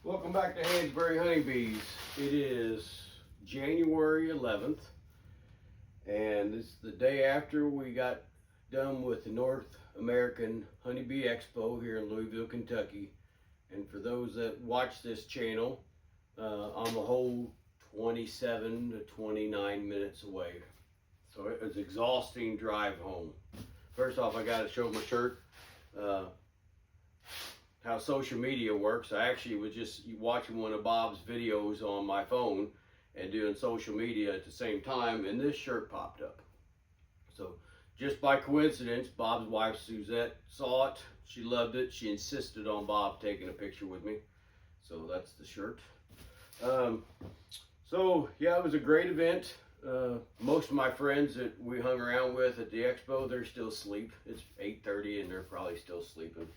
Welcome back to Hansberry Honeybees. It is January 11th, and it's the day after we got done with the North American Honeybee Expo here in Louisville, Kentucky. And for those that watch this channel, I'm a whole 27 to 29 minutes away. So it was an exhausting drive home. First off, I got to show my shirt. How social media works. I actually was just watching one of Bob's videos on my phone and doing social media at the same time, and this shirt popped up. So just by coincidence, Bob's wife Suzette saw it. She loved it. She insisted on Bob taking a picture with me. So that's the shirt. So yeah, it was a great event. Most of my friends that we hung around with at the expo, they're still asleep. It's 8:30 and they're probably still sleeping.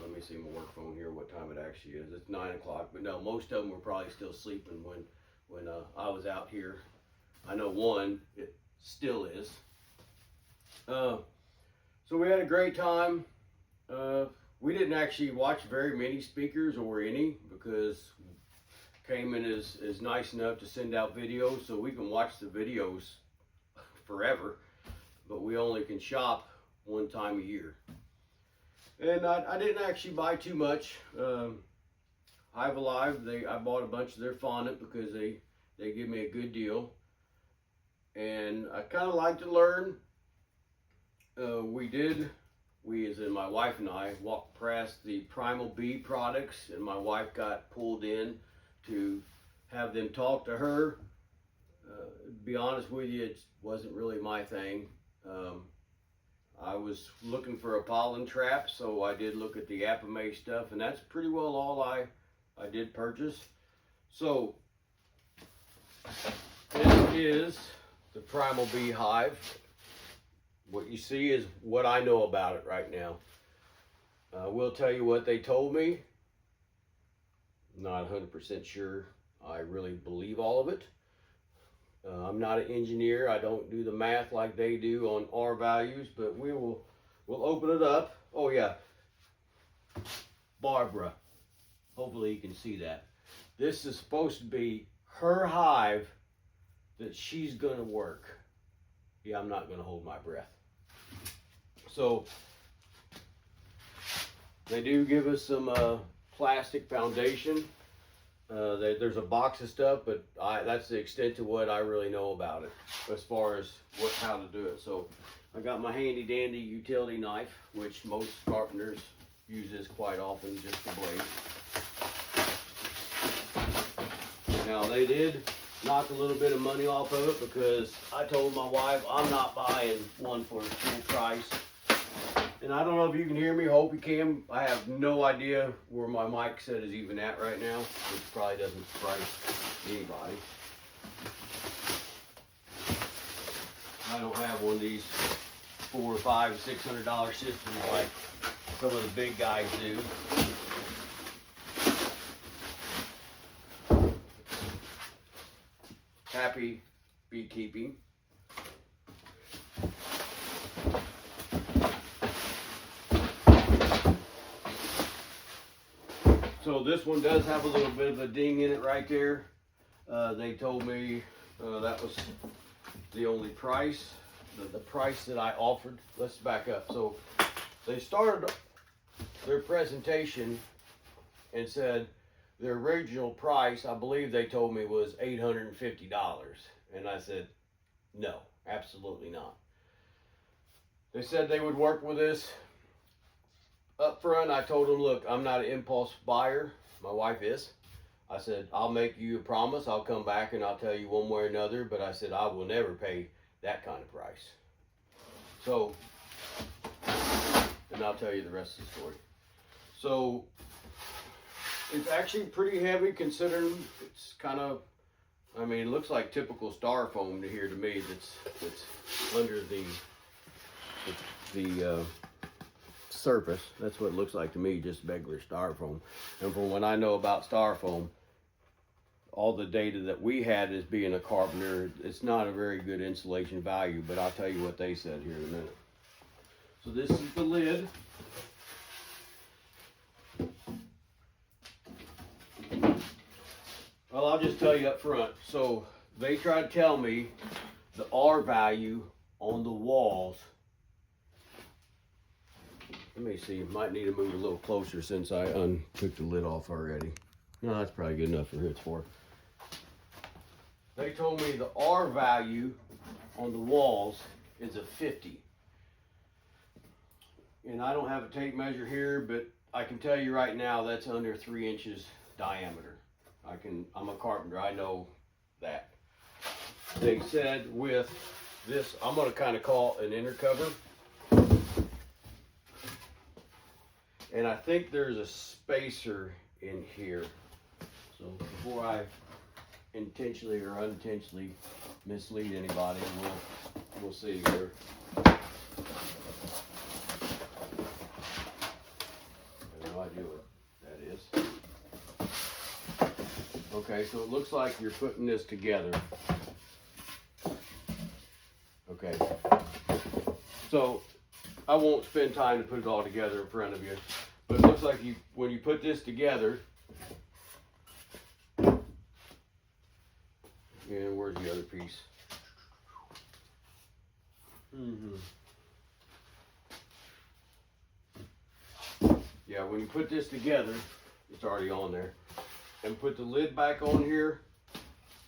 Let me see my work phone here, what time it actually is. It's 9 o'clock, but no, most of them were probably still sleeping when I was out here. I know one, it still is. So we had a great time. We didn't actually watch very many speakers or any, because Cayman is nice enough to send out videos so we can watch the videos forever, but we only can shop one time a year. And I didn't actually buy too much. Hive Alive, I bought a bunch of their fondant because they give me a good deal. And I kind of like to learn. We as in my wife and I, walked past the Primal bee products, and my wife got pulled in to have them talk to her. To be honest with you, it wasn't really my thing. I was looking for a pollen trap, so I did look at the Apame stuff, and that's pretty well all I did purchase. So this is the Primal Bee Hive. What you see is what I know about it right now. I will tell you what they told me. Not 100% sure I really believe all of it. I'm not an engineer. I don't do the math like they do on R values, but we'll open it up. Oh yeah, Barbara. Hopefully you can see that. This is supposed to be her hive that she's gonna work. Yeah, I'm not gonna hold my breath. So they do give us some plastic foundation. There's a box of stuff, but that's the extent to what I really know about it as far as how to do it. So I got my handy dandy utility knife, which most carpenters use this quite often, just the blade. Now they did knock a little bit of money off of it because I told my wife I'm not buying one for full price. And I don't know if you can hear me. Hope you can. I have no idea where my mic set is even at right now, which probably doesn't surprise anybody. I don't have one of these $400 or $500 or $600 systems like some of the big guys do. Happy beekeeping. So this one does have a little bit of a ding in it right there. They told me that was the only price, the price that I offered. Let's back up. So they started their presentation and said their original price, I believe they told me, was $850. And I said, no, absolutely not. They said they would work with us. Up front, I told them, look, I'm not an impulse buyer. My wife is. I said, I'll make you a promise. I'll come back and I'll tell you one way or another. But I said, I will never pay that kind of price. So, and I'll tell you the rest of the story. So, it's actually pretty heavy considering it's kind of, I mean, it looks like typical styrofoam to here to me that's under the surface. That's what it looks like to me, just regular styrofoam. And from what I know about styrofoam, all the data that we had as being a carpenter, it's not a very good insulation value, but I'll tell you what they said here in a minute. So this is the lid. Well, I'll just tell you up front. So they tried to tell me the R value on the walls. Let me see, might need to move a little closer since I took the lid off already. No, that's probably good enough for it's for. They told me the R value on the walls is a 50. And I don't have a tape measure here, but I can tell you right now that's under 3 inches diameter. I'm a carpenter, I know that. They said with this, I'm gonna kind of call it an inner cover. And I think there's a spacer in here. So before I intentionally or unintentionally mislead anybody, we'll see here. I have no idea what that is. Okay, so it looks like you're putting this together. Okay. So I won't spend time to put it all together in front of you, but it looks like when you put this together, and where's the other piece? Yeah, when you put this together, it's already on there, and put the lid back on here,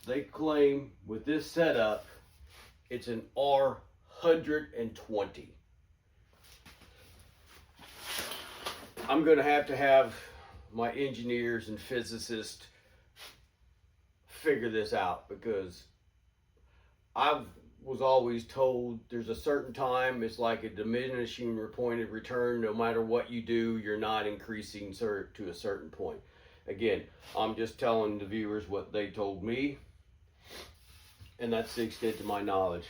they claim with this setup, it's an R120. I'm going to have my engineers and physicists figure this out, because I was always told there's a certain time, it's like a diminishing pointed return. No matter what you do, you're not increasing to a certain point. Again, I'm just telling the viewers what they told me, and that's the extent of my knowledge.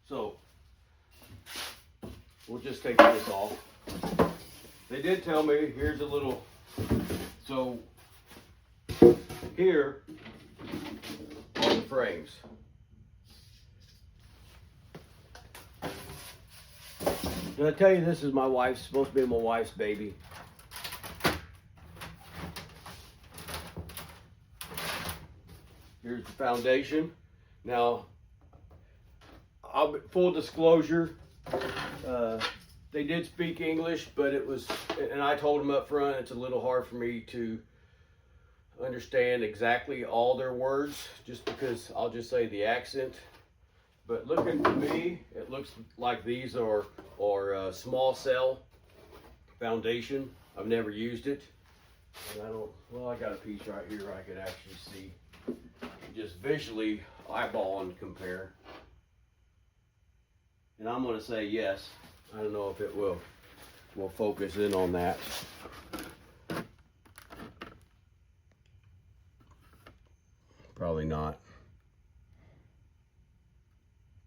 So we'll just take this off. They did tell me, here's a little, so here are the frames. Did I tell you this is supposed to be my wife's baby? Here's the foundation. Now, full disclosure, they did speak English, but and I told them up front, it's a little hard for me to understand exactly all their words, just because I'll just say the accent. But looking to me, it looks like these are small cell foundation. I've never used it. And I got a piece right here I could actually see. Just visually eyeball and compare. And I'm going to say yes. I don't know if it will focus in on that. Probably not.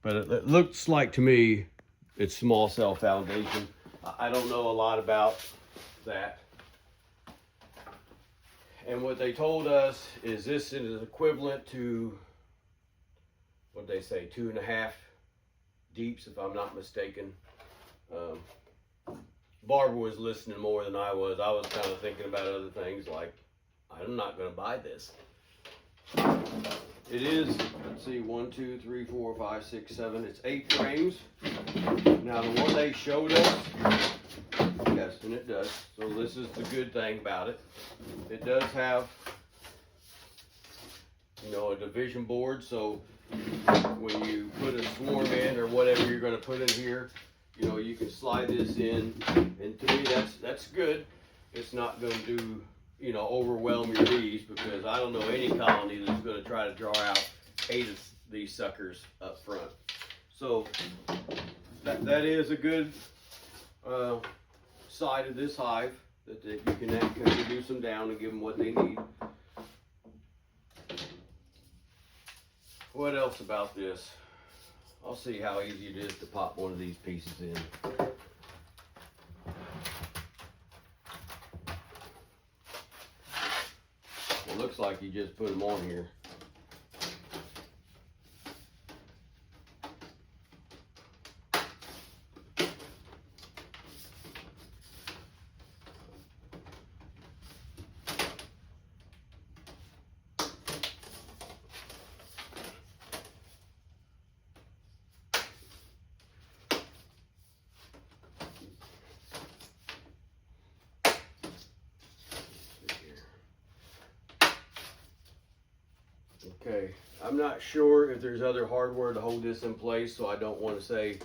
But it looks like to me it's small cell foundation. I don't know a lot about that. And what they told us is this is equivalent to, what they say, 2.5 deeps, if I'm not mistaken. Barbara was listening more than I was. I was kind of thinking about other things, like, I'm not going to buy this. It is, let's see, 1, 2, 3, 4, 5, 6, 7. It's 8 frames. Now the one they showed us, yes, and it does. So this is the good thing about it. It does have, a division board. So when you put a swarm in or whatever you're going to put in here, you can slide this in. And to me, that's good. It's not going to do, overwhelm your bees, because I don't know any colony that's going to try to draw out 8 of these suckers up front. So that is a good side of this hive, that you can reduce them down and give them what they need. What else about this? I'll see how easy it is to pop one of these pieces in. It looks like you just put them on here. Okay, I'm not sure if there's other hardware to hold this in place, so I don't want to say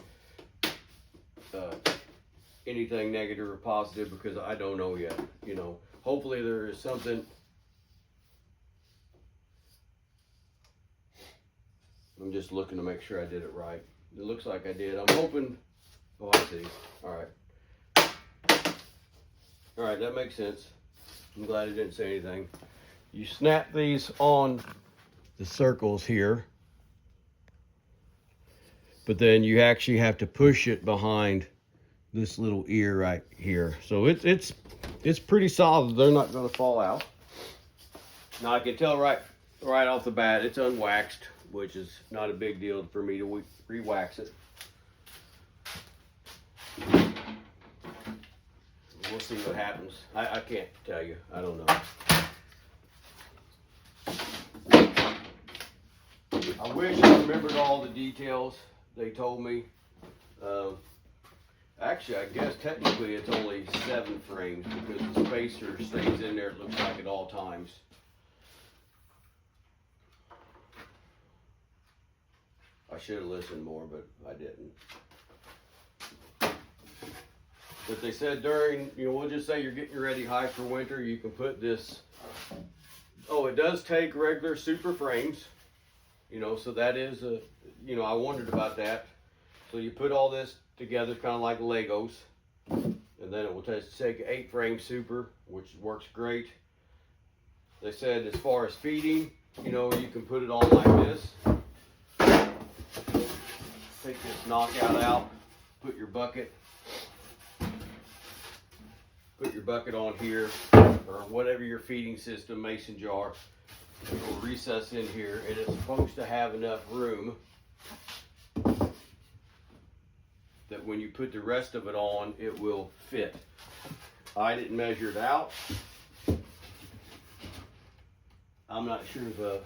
anything negative or positive because I don't know yet. You know, hopefully there is something. I'm just looking to make sure I did it right. It looks like I did. I'm hoping. Oh, I see. All right. All right, that makes sense. I'm glad it didn't say anything. You snap these on the circles here, but then you actually have to push it behind this little ear right here. So it's pretty solid. They're not going to fall out. Now I can tell right off the bat it's unwaxed, which is not a big deal for me to re-wax it. We'll see what happens. I can't tell you. I don't know. I wish I remembered all the details they told me. Actually, I guess technically it's only 7 frames because the spacer stays in there, it looks like, at all times. I should have listened more, but I didn't. But they said during, we'll just say you're getting your ready hive for winter, you can put this. Oh, it does take regular super frames, so that is I wondered about that. So you put all this together kind of like Legos, and then it will take 8 frame super, which works great. They said as far as feeding, you can put it on like this. Take this knockout out, put your bucket on here, or whatever your feeding system, mason jar. It will recess in here, and it's supposed to have enough room that when you put the rest of it on, it will fit. I didn't measure it out. I'm not sure if a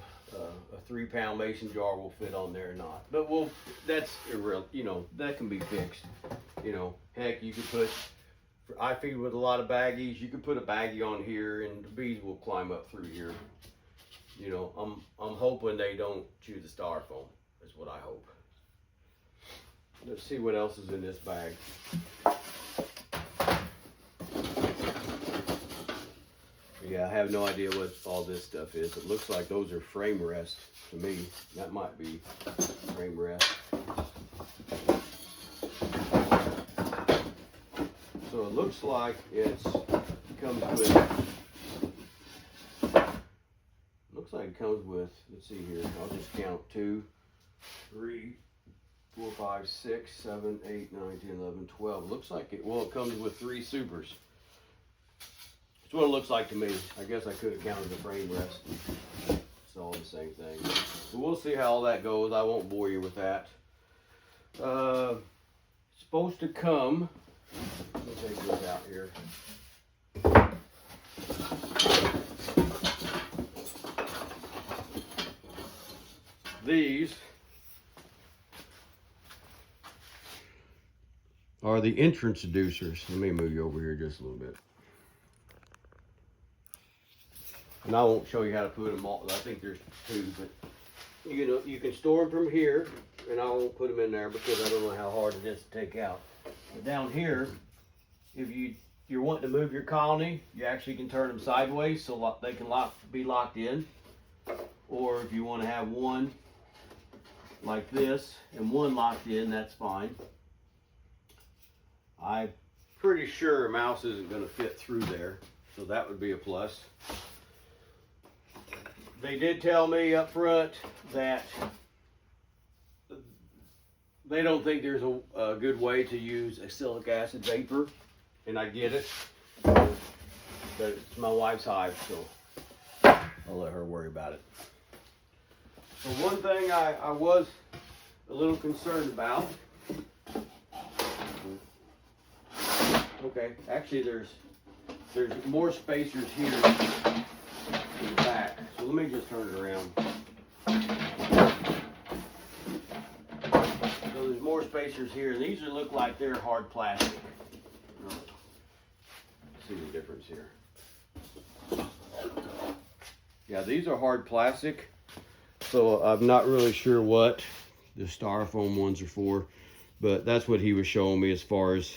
3-pound mason jar will fit on there or not, but that's irrelevant. That can be fixed. Heck, you could put. I feed with a lot of baggies. You could put a baggie on here, and the bees will climb up through here. I'm hoping they don't chew the styrofoam. Is what I hope. Let's see what else is in this bag. Yeah, I have no idea what all this stuff is. It looks like those are frame rests to me. That might be frame rest. So it looks like it comes with, let's see here, I'll just count 2, 3, 4, 5, 6, 7, 8, 9, 10, 11, 12. Looks like it comes with 3 supers. That's what it looks like to me. I guess I could have counted the frame rest. It's all the same thing. So we'll see how all that goes. I won't bore you with that. It's supposed to come. Let me take this out here. These are the entrance seducers. Let me move you over here just a little bit. And I won't show you how to put them all. I think there's 2, but you can store them from here, and I won't put them in there because I don't know how hard it is to take out. But down here, if you're wanting to move your colony, you actually can turn them sideways so they can be locked in. Or if you want to have one like this and one locked in, that's fine. I'm pretty sure a mouse isn't going to fit through there, so that would be a plus. They did tell me up front that they don't think there's a good way to use acrylic acid vapor, and I get it, but it's my wife's hive, so I'll let her worry about it. So one thing I was a little concerned about, okay, actually there's more spacers here in the back, so let me just turn it around. So there's more spacers here, and these look like they're hard plastic. See the difference here. Yeah, these are hard plastic. So I'm not really sure what the styrofoam ones are for, but that's what he was showing me as far as,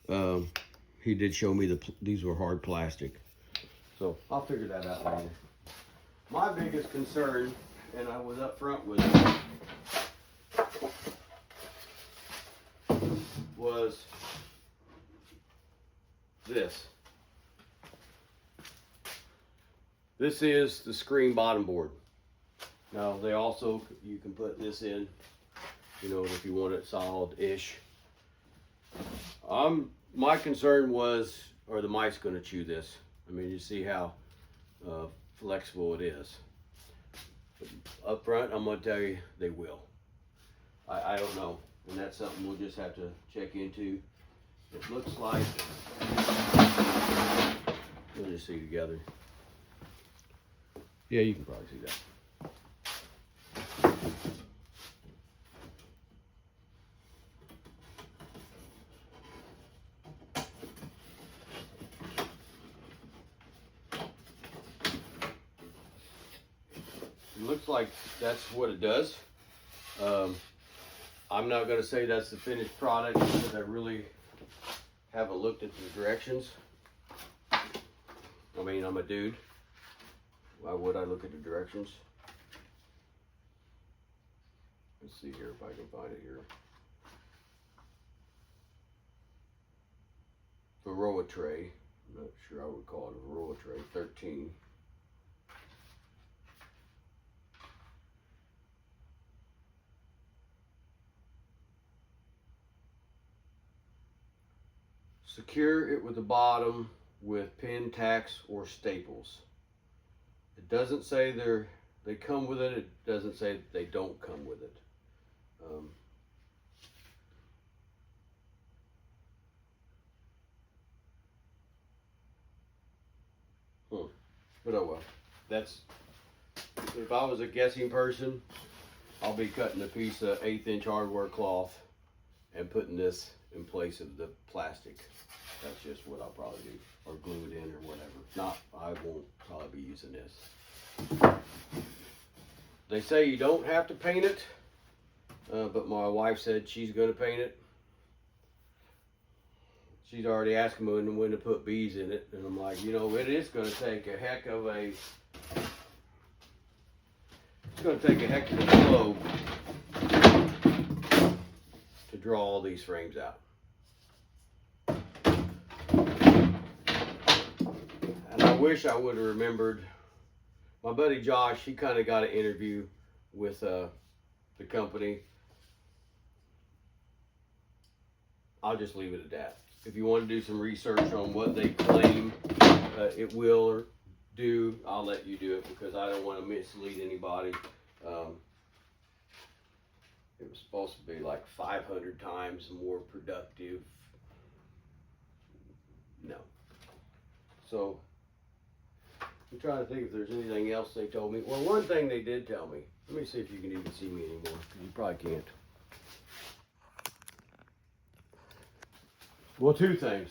he did show me these were hard plastic. So I'll figure that out later. My biggest concern, and I was up front with it, was this. This is the screen bottom board. Now they also, you can put this in, you know, if you want it solid-ish. My concern was, are the mice going to chew this? I mean, you see how flexible it is. But up front, I'm going to tell you, they will. I don't know, and that's something we'll just have to check into. It looks like, we'll just see together. Yeah, you can probably see that. It looks like that's what it does. I'm not going to say that's the finished product because I really haven't looked at the directions. I mean, I'm a dude. Why would I look at the directions? Let's see here if I can find it here. Varroa tray. I'm not sure I would call it a Varroa tray. 13. Secure it with the bottom with pin tacks or staples. It doesn't say they come with it. It doesn't say they don't come with it. But oh well. That's, if I was a guessing person, I'll be cutting a piece of 1/8" hardware cloth and putting this in place of the plastic. That's just what I'll probably do, or glue it in or whatever. I won't probably be using this. They say you don't have to paint it, but my wife said she's going to paint it. She's already asking me when to put bees in it, and I'm like, you know, it is going to take a heck of a, it's going to take a heck of a flow to draw all these frames out. And I wish I would have remembered. My buddy Josh, he kind of got an interview with the company. I'll just leave it at that. If you want to do some research on what they claim it will do, I'll let you do it because I don't want to mislead anybody. It was supposed to be like 500 times more productive. No. So I'm trying to think if there's anything else they told me. Well, one thing they did tell me. Let me see if you can even see me anymore, because you probably can't. Well, two things.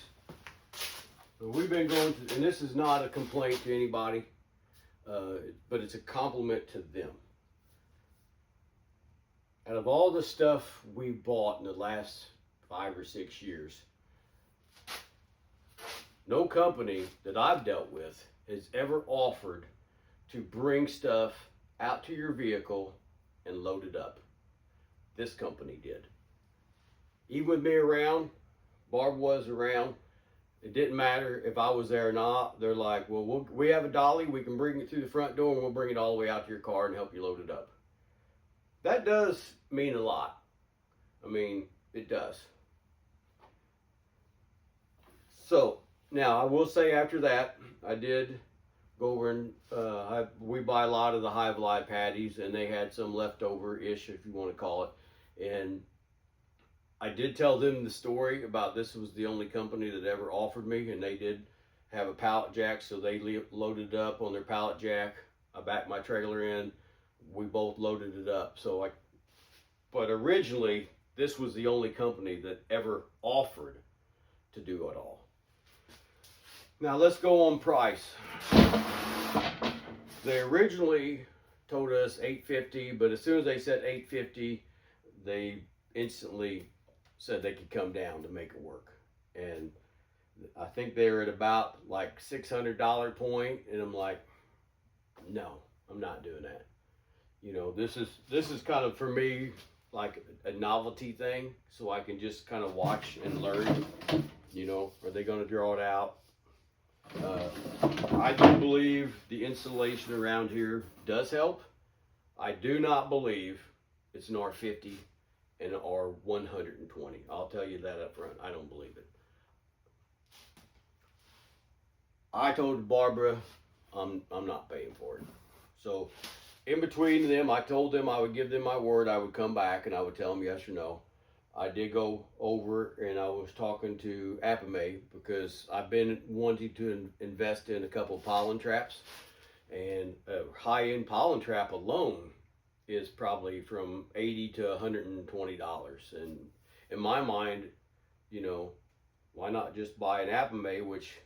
We've been going to, and this is not a complaint to anybody, but it's a compliment to them. Out of all the stuff we bought in the last 5 or 6 years, no company that I've dealt with has ever offered to bring stuff out to your vehicle and load it up. This company did. Even with me around, Barb was around, it didn't matter if I was there or not. They're like, well, we have a dolly, we can bring it through the front door and we'll bring it all the way out to your car and help you load it up. That does mean a lot. I mean, it does. So, now I will say after that, I did go over and we buy a lot of the Hive Live patties, and they had some leftover-ish, if you want to call it. And I did tell them the story about this was the only company that ever offered me, and they did have a pallet jack, so they loaded it up on their pallet jack. I backed my trailer in. We both loaded it up. But originally, this was the only company that ever offered to do it all. Now let's go on price. They originally told us 850, but as soon as they said 850, they instantly said they could come down to make it work. And I think they were at about like $600 point, and I'm like, no, I'm not doing that. You know, this is kind of for me like a novelty thing, so I can just kind of watch and learn. You know, are they going to draw it out? I do believe the insulation around here does help. I do not believe it's an R50 and an R120. I'll tell you that up front. I don't believe it. I told Barbara I'm not paying for it. So in between them, I told them I would give them my word. I would come back and I would tell them yes or no. I did go over and I was talking to Apame because I've been wanting to invest in a couple pollen traps, and a high-end pollen trap alone is probably from $80 to $120. And in my mind, you know, why not just buy an Apame, which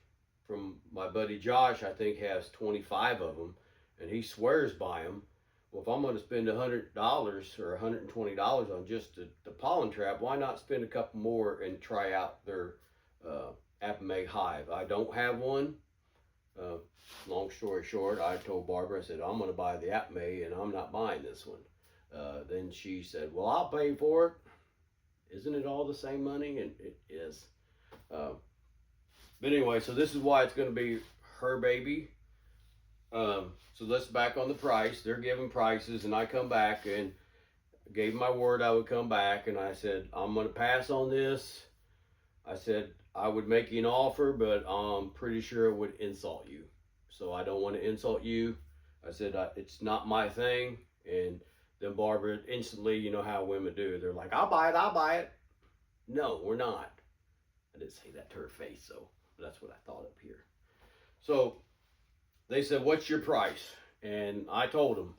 from my buddy Josh, I think has 25 of them, and he swears by them. Well, if I'm going to spend $100 or $120 on just the pollen trap, why not spend a couple more and try out their Apame hive? I don't have one. Long story short, I told Barbara, I said, I'm going to buy the Apame and I'm not buying this one. Then she said, well, I'll pay for it. Isn't it all the same money? And it is. But anyway, so this is why it's going to be her baby. So let's back on the price. They're giving prices, and I come back and gave my word I would come back, and I said, I'm going to pass on this. I said, I would make you an offer, but I'm pretty sure it would insult you. So I don't want to insult you. I said, it's not my thing. And then Barbara instantly, you know how women do. They're like, I'll buy it, I'll buy it. No, we're not. I didn't say that to her face, so that's what I thought up here. So they said, what's your price? And I told them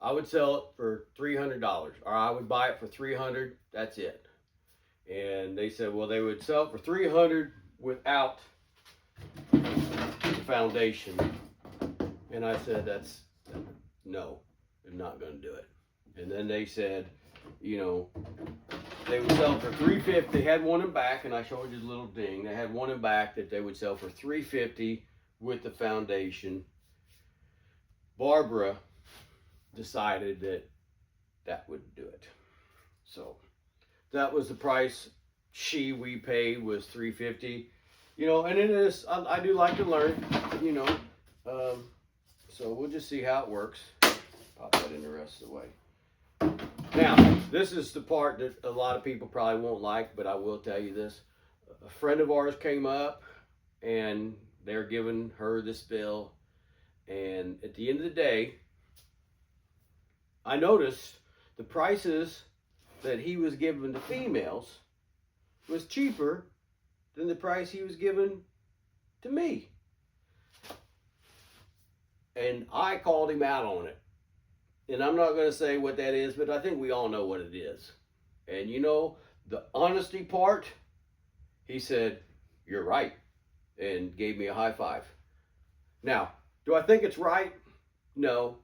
I would sell it for $300, or I would buy it for $300. That's it. And they said, well, they would sell it for $300 without the foundation. And I said, no, I'm not going to do it. And then they said, you know, they would sell it for $350. They had one in back, and I showed you the little ding. They had one in back that they would sell for $350 with the foundation. Barbara decided that would do it. So that was the price we paid, was $350. You know, and it is, I do like to learn, you know. So we'll just see how it works. Pop that in the rest of the way. Now, this is the part that a lot of people probably won't like, but I will tell you this. A friend of ours came up, and they're giving her the spill. And at the end of the day, I noticed the prices that he was giving to females was cheaper than the price he was giving to me. And I called him out on it. And I'm not going to say what that is, but I think we all know what it is. And you know, the honesty part, he said, you're right, and gave me a high five. Now, do I think it's right? No.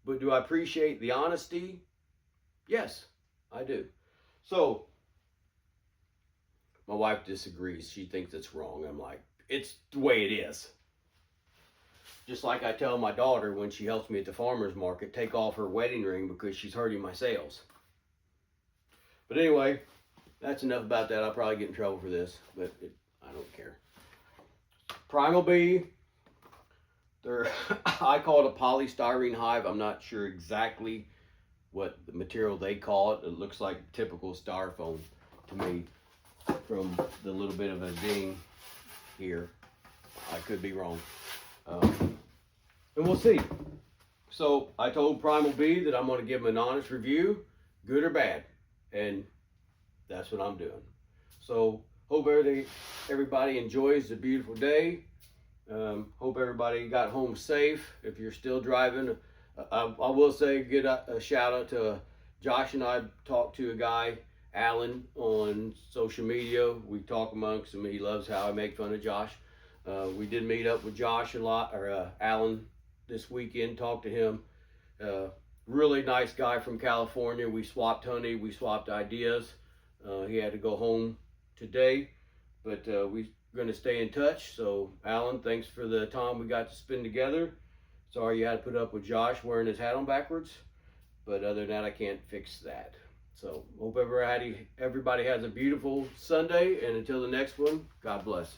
But do I appreciate the honesty? Yes, I do. So, my wife disagrees. She thinks it's wrong. I'm like, it's the way it is. Just like I tell my daughter when she helps me at the farmer's market, take off her wedding ring because she's hurting my sales. But anyway, that's enough about that. I'll probably get in trouble for this, but I don't care. Primal bee. I call it a polystyrene hive. I'm not sure exactly what the material they call it. It looks like typical styrofoam to me from the little bit of a ding here. I could be wrong. And we'll see. So I told Primal Bee that I'm going to give them an honest review, good or bad. And that's what I'm doing. So hope everybody enjoys the beautiful day. Hope everybody got home safe. If you're still driving, I will say get a shout out to Josh, and I talked to a guy, Alan, on social media. We talk amongst him. He loves how I make fun of Josh. We did meet up with Josh a lot, or Alan, this weekend. Talked to him. Really nice guy from California. We swapped honey, we swapped ideas. He had to go home today, but we're going to stay in touch. So, Alan, thanks for the time we got to spend together. Sorry you had to put up with Josh wearing his hat on backwards, but other than that, I can't fix that. So, hope everybody has a beautiful Sunday, and until the next one, God bless.